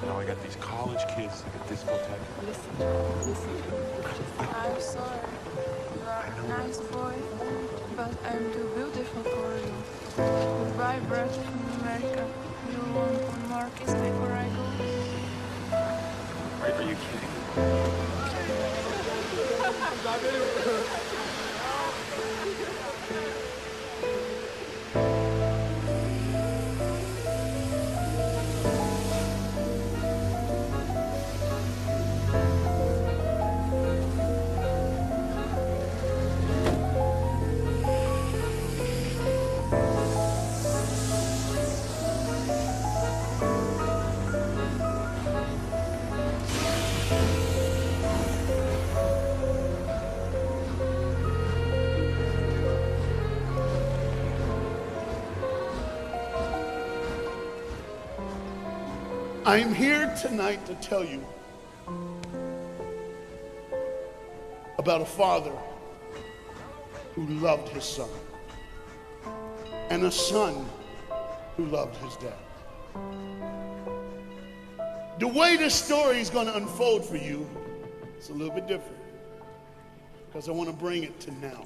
Now I got these college kids at discotheque. Listen. I'm sorry. You are a nice boy, but I'm too beautiful for you. Goodbye, brother from America. You want one more kiss before I go? Are you kidding? I'm here tonight to tell you about a father who loved his son and a son who loved his dad. The way this story is going to unfold for you is a little bit different because I want to bring it to now.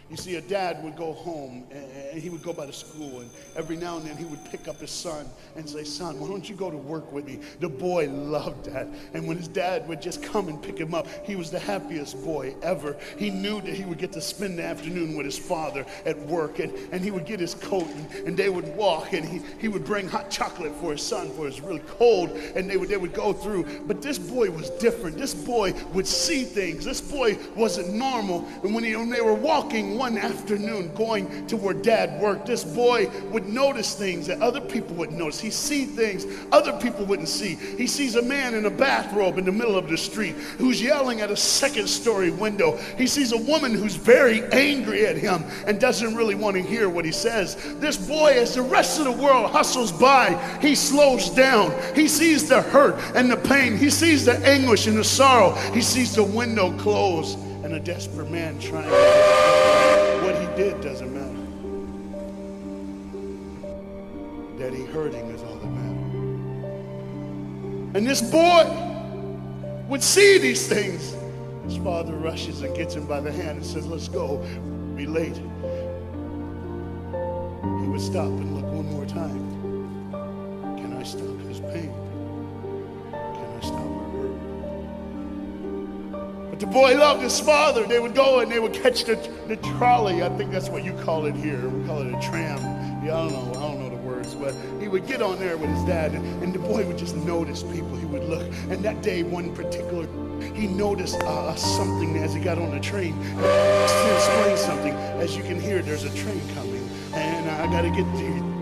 You see, a dad would go home and he would go by the school, and every now and then he would pick up his son and say, "Son, why don't you go to work with me?" The boy loved that. And when his dad would just come and pick him up, he was the happiest boy ever. He knew that he would get to spend the afternoon with his father at work, and he would get his coat and they would walk, and he would bring hot chocolate for his son, for it's really cold, and they would go through. But this boy was different. This boy would see things. This boy wasn't normal. And when they were walking one afternoon going to where dad worked, this boy would notice things that other people wouldn't notice. He see things other people wouldn't see. He sees a man in a bathrobe in the middle of the street who's yelling at a second-story window. He sees a woman who's very angry at him and doesn't really want to hear what he says. This boy, as the rest of the world hustles by, he slows down. He sees the hurt and the pain. He sees the anguish and the sorrow. He sees the window close and a desperate man trying to what he did doesn't matter. That he hurting is all that matters. And this boy would see these things. His father rushes and gets him by the hand and says, "Let's go, be late." He would stop and look one more time. Can I stop his pain? Can I stop her hurt? But the boy loved his father. They would go and they would catch the trolley. I think that's what you call it here. We call it a tram. Yeah, I don't know the words, but he would get on there with his dad, and the boy would just notice people. He would look, and that day, one particular, he noticed something as he got on the train. To explain something, as you can hear, there's a train coming, and I got to get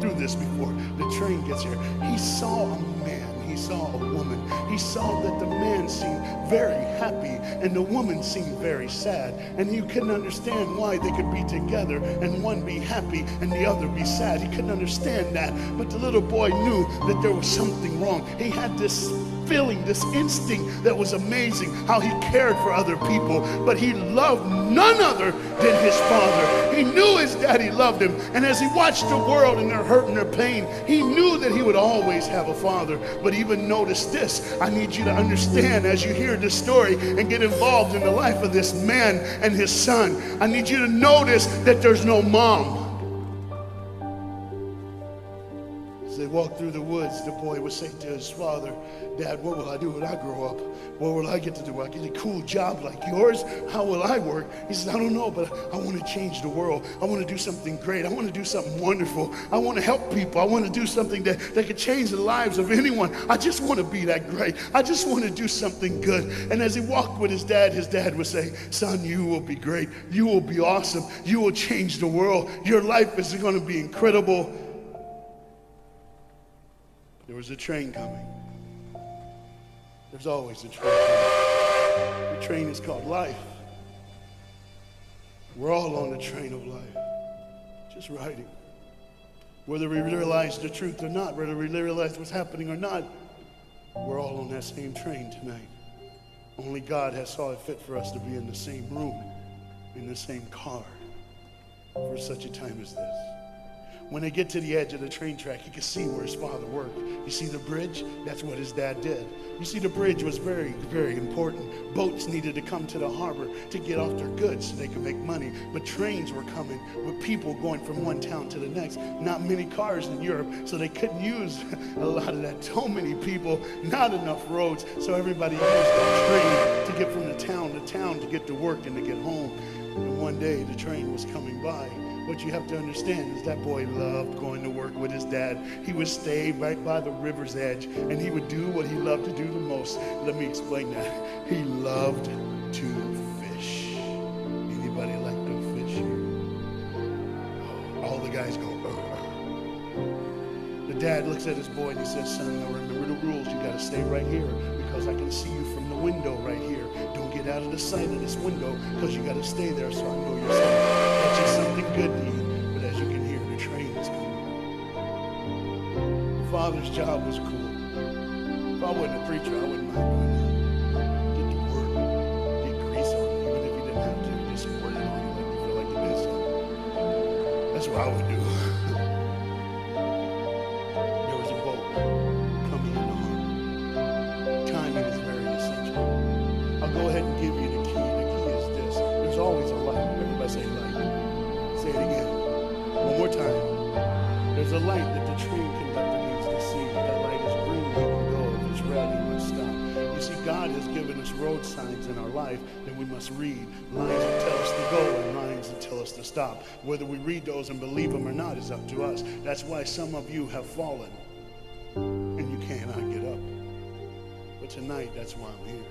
through this before the train gets here. He saw a man. He saw a woman. He saw that the man seemed very happy and the woman seemed very sad. And he couldn't understand why they could be together and one be happy and the other be sad. He couldn't understand that. But the little boy knew that there was something wrong. He had this feeling, this instinct that was amazing, how he cared for other people, but he loved none other than his father. He knew his daddy loved him, and as he watched the world and their hurt and their pain, he knew that he would always have a father. But even notice this, I need you to understand as you hear this story and get involved in the life of this man and his son, I need you to notice that there's no mom. Say, walk through the woods, the boy would say to his father, Dad, what will I do when I grow up? What will I get to do? Will I get a cool job like yours? How will I work? He says, I don't know, but I want to change the world. I want to do something great. I want to do something wonderful. I want to help people. I want to do something that could change the lives of anyone. I just want to be that great. I just want to do something good. And as he walked with his dad would say, son, you will be great. You will be awesome. You will change the world. Your life is going to be incredible. There was a train coming. There's always a train coming. The train is called life. We're all on the train of life, just riding. Whether we realize the truth or not, whether we realize what's happening or not, we're all on that same train tonight. Only God has saw it fit for us to be in the same room, in the same car, for such a time as this. When they get to the edge of the train track, he could see where his father worked. You see the bridge? That's what his dad did. You see, the bridge was very, very important. Boats needed to come to the harbor to get off their goods so they could make money. But trains were coming with people going from one town to the next. Not many cars in Europe, so they couldn't use a lot of that. So many people, not enough roads, so everybody used the train to get from the town to town to get to work and to get home. And one day, the train was coming by. What you have to understand is that boy loved going to work with his dad. He would stay right by the river's edge, and he would do what he loved to do the most. Let me explain that. He loved to fish. Anybody like to fish? All the guys go, The dad looks at his boy and he says, son, now remember the rules. You got to stay right here because I can see you from the window right here. Don't get out of the sight of this window because you got to stay there so I know you're safe. That's just something good to you. But as you can hear, the train is coming. The father's job was cool. If I wasn't a preacher, I wouldn't mind doing that. Get to work, get grease on you, even if you didn't have to. You just squirt it on you like you feel like you did something. That's what I would do. There was a boat coming in the harbor. Timing is very essential. I'll go ahead and give you the key. The key is this. There's always a light. Everybody say light. Say it again. One more time. There's a light that the train conductor needs to see. If that light is green, he can go. If it's red, he must stop. You see, God has given us road signs in our life that we must read. Lines that tell us to go and lines that tell us to stop. Whether we read those and believe them or not is up to us. That's why some of you have fallen and you cannot get up. But tonight, that's why I'm here.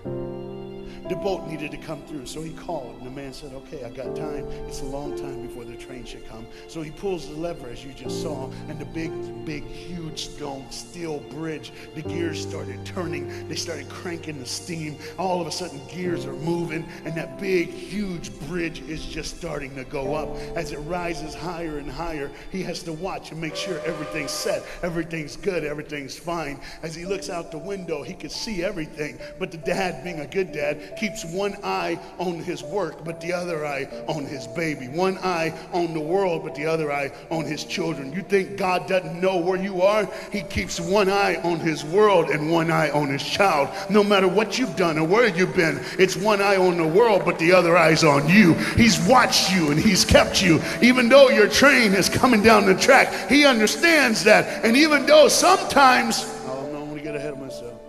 The boat needed to come through, so he called, and the man said, okay, I got time. It's a long time before the train should come. So he pulls the lever, as you just saw, and the big, huge stone steel bridge, the gears started turning. They started cranking the steam. All of a sudden, gears are moving, and that big, huge bridge is just starting to go up. As it rises higher and higher, he has to watch and make sure everything's set, everything's good, everything's fine. As he looks out the window, he can see everything, but the dad, being a good dad, keeps one eye on his work, but the other eye on his baby. One eye on the world, but the other eye on his children. You think God doesn't know where you are? He keeps one eye on his world and one eye on his child. No matter what you've done or where you've been, it's one eye on the world, but the other eye's on you. He's watched you and he's kept you. Even though your train is coming down the track, he understands that. And even though sometimes, oh no, I'm gonna get ahead of myself.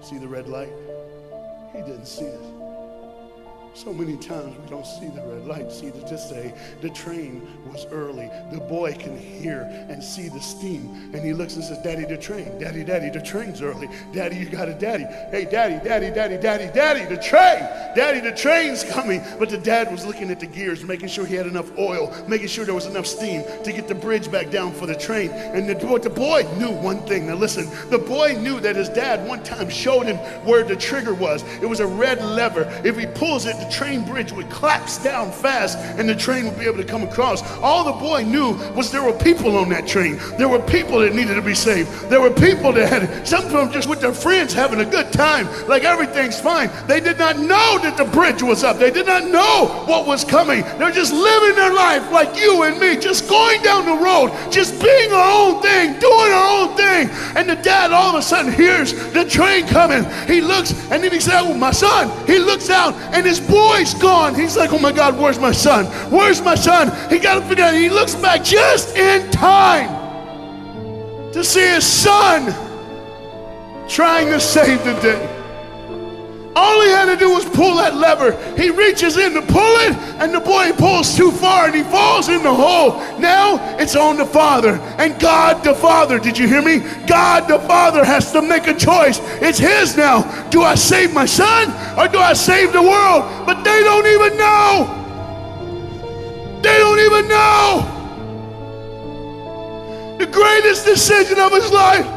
See the red light? He didn't see it. So many times we don't see the red light. See, to say the train was early. The boy can hear and see the steam. And he looks and says, Daddy, the train. Daddy, the train's early. Daddy, you got a daddy. Hey, Daddy, the train. Daddy, the train's coming. But the dad was looking at the gears, making sure he had enough oil, making sure there was enough steam to get the bridge back down for the train. And the boy knew one thing. Now listen, the boy knew that his dad one time showed him where the trigger was. It was a red lever. If he pulls it, the train bridge would collapse down fast and the train would be able to come across. All the boy knew was there were people on that train. There were people that needed to be saved. There were people that had, some of them just with their friends having a good time, like everything's fine. They did not know that the bridge was up. They did not know what was coming. They're just living their life like you and me, just going down the road, just being our own thing, doing our own thing. And the dad all of a sudden hears the train coming. He looks and then he said, oh, my son. He looks out and his boy's gone. He's like, oh my God, where's my son? Where's my son? He got to figure out. He looks back just in time. to see his son trying to save the day. All he had to do was pull that lever. He reaches in to pull it, and the boy pulls too far, and he falls in the hole. Now it's on the Father. And God the Father, did you hear me? God the Father has to make a choice. It's his now. Do I save my son, or do I save the world? But they don't even know. They don't even know. The greatest decision of his life.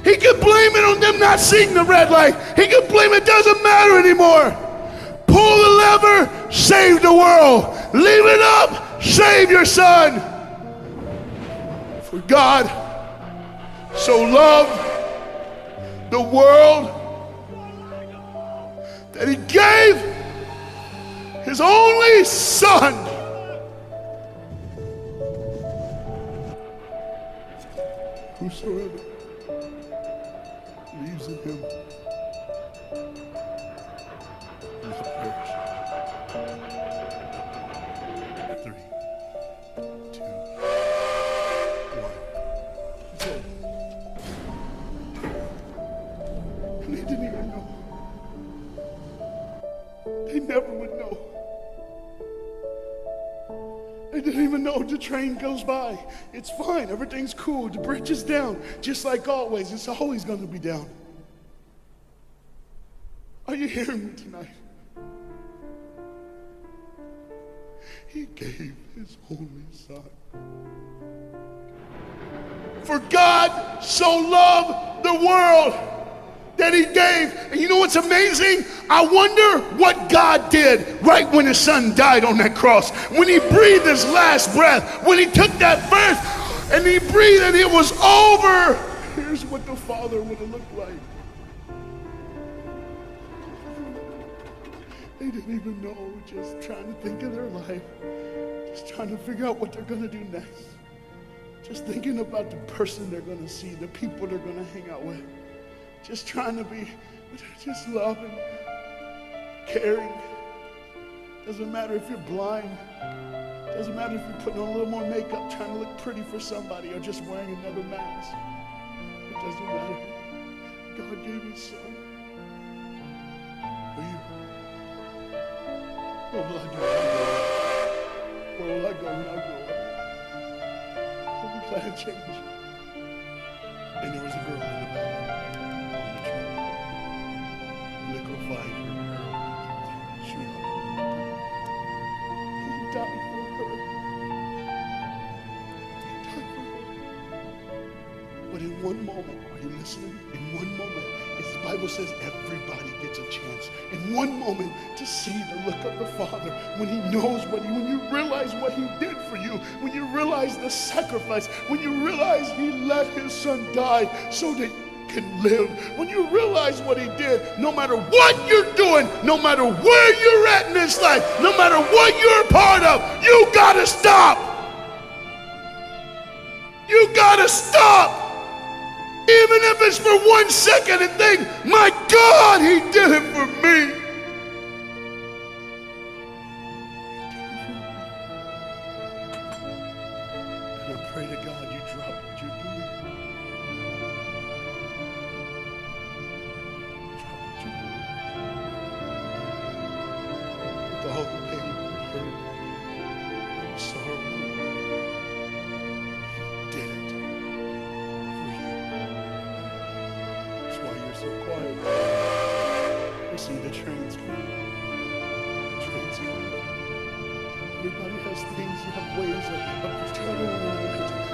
He could blame it on them not seeing the red light. He could blame it doesn't matter anymore. Pull the lever, save the world. Leave it up, save your son. For God so loved the world that he gave his only son. Whosoever believes in him will not perish. 3, 2, 1. It's over. And they didn't even know. They never would know. They didn't even know the train goes by. It's fine. Everything's cool. The bridge is down. Just like always. It's always going to be down. Are you hearing me tonight? He gave his only son. For God so loved the world that he gave. And you know what's amazing? I wonder what God did right when his son died on that cross. When he breathed his last breath. When he took that breath and he breathed and it was over. Here's what the Father would have looked like. They didn't even know, just trying to think of their life. Just trying to figure out what they're going to do next. Just thinking about the person they're going to see, the people they're going to hang out with. Just trying to be, just loving, caring. Doesn't matter if you're blind. Doesn't matter if you're putting on a little more makeup, trying to look pretty for somebody, or just wearing another mask. It doesn't matter. God gave his son for you. What will I do when I grow up? Where will I go when I grow up? What will I change? And there was a girl in the back. Liquefied her heroin. She died for her. He died for her. But in one moment, are you listening? In one moment, as the Bible says, everybody gets a chance. In one moment, to see the look of the Father when he knows when you realize what he did for you, when you realize the sacrifice, when you realize he let his son die so that can live, when you realize what he did, no matter what you're doing, no matter where you're at in this life, no matter what you're a part of, you gotta stop. You gotta stop. Even if it's for 1 second, and think, my God, he did it for me. And I pray to God you drop what you're doing. With all the pain, hurt, sorrow, did it for you. That's why you're so quiet. You see the trains coming. The trains coming. Everybody has things, you have ways of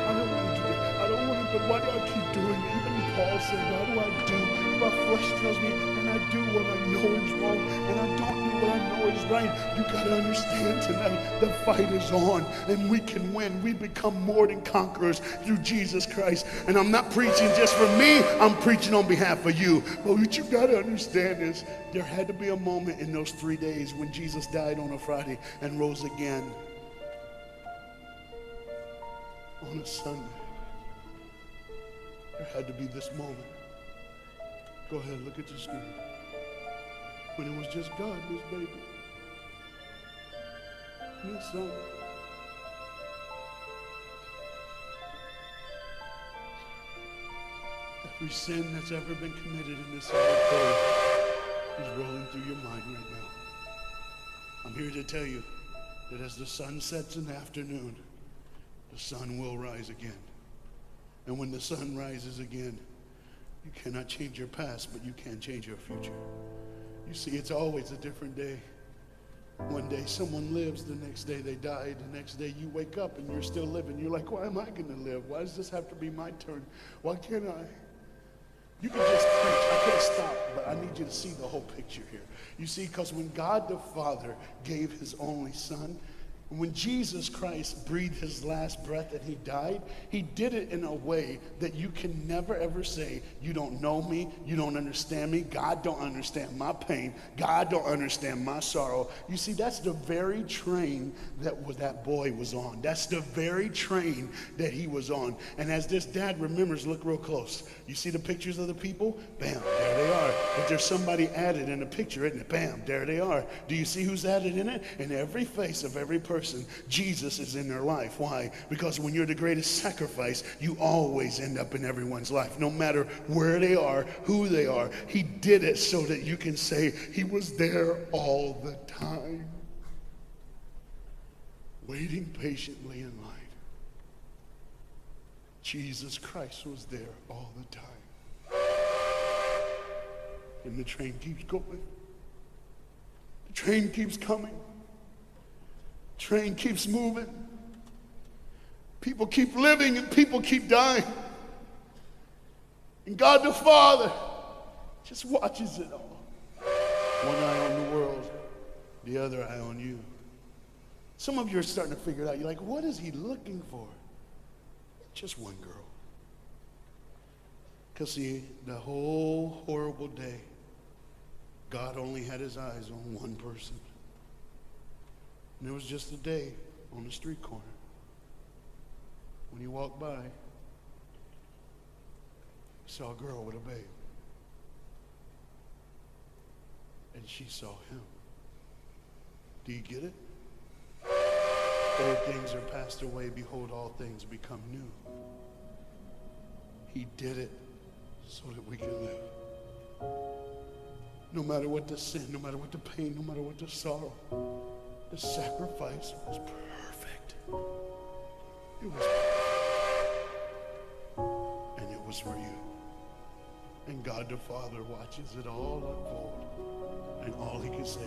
I don't want to do that. I don't want to, but why do I keep doing it? Even Paul said, why do I do? My flesh tells me, and I do what I know is wrong, and I don't do what I know is right. You got to understand tonight, the fight is on, and we can win. We become more than conquerors through Jesus Christ. And I'm not preaching just for me, I'm preaching on behalf of you. But what you got to understand is, there had to be a moment in those 3 days when Jesus died on a Friday and rose again on a Sunday. There had to be this moment. Go ahead, look at your screen. When it was just God and his baby. And his son. Every sin that's ever been committed in this earth is rolling through your mind right now. I'm here to tell you that as the sun sets in the afternoon, the sun will rise again. And when the sun rises again, you cannot change your past, but you can change your future. You see, it's always a different day. One day someone lives, the next day they die, the next day you wake up and you're still living. You're like, why am I going to live? Why does this have to be my turn? Why can't I? You can just preach. I could have stopped, but I need you to see the whole picture here. You see, because when God the Father gave his only son, when Jesus Christ breathed his last breath and he died, he did it in a way that you can never ever say, you don't know me, you don't understand me, God don't understand my pain, God don't understand my sorrow. You see, that's the very train that boy was on. That's the very train that he was on. And as this dad remembers, look real close. You see the pictures of the people? Bam, there they are. But there's somebody added in the picture, isn't it? Bam, there they are. Do you see who's added in it? In every face of every person, Jesus is in their life. Why? Because when you're the greatest sacrifice, you always end up in everyone's life. No matter where they are, who they are, he did it so that you can say he was there all the time, waiting patiently in line. Jesus Christ was there all the time. And the train keeps going. The train keeps coming. Train keeps moving. People keep living and people keep dying. And God the Father just watches it all. One eye on the world, the other eye on you. Some of you are starting to figure it out. You're like, what is he looking for? Just one girl. Because see, the whole horrible day, God only had his eyes on one person. And it was just a day on the street corner. When he walked by, he saw a girl with a babe. And she saw him. Do you get it? Old things are passed away. Behold, all things become new. He did it so that we can live. No matter what the sin, no matter what the pain, no matter what the sorrow, the sacrifice was perfect. It was perfect. And it was for you. And God the Father watches it all unfold. And all he can say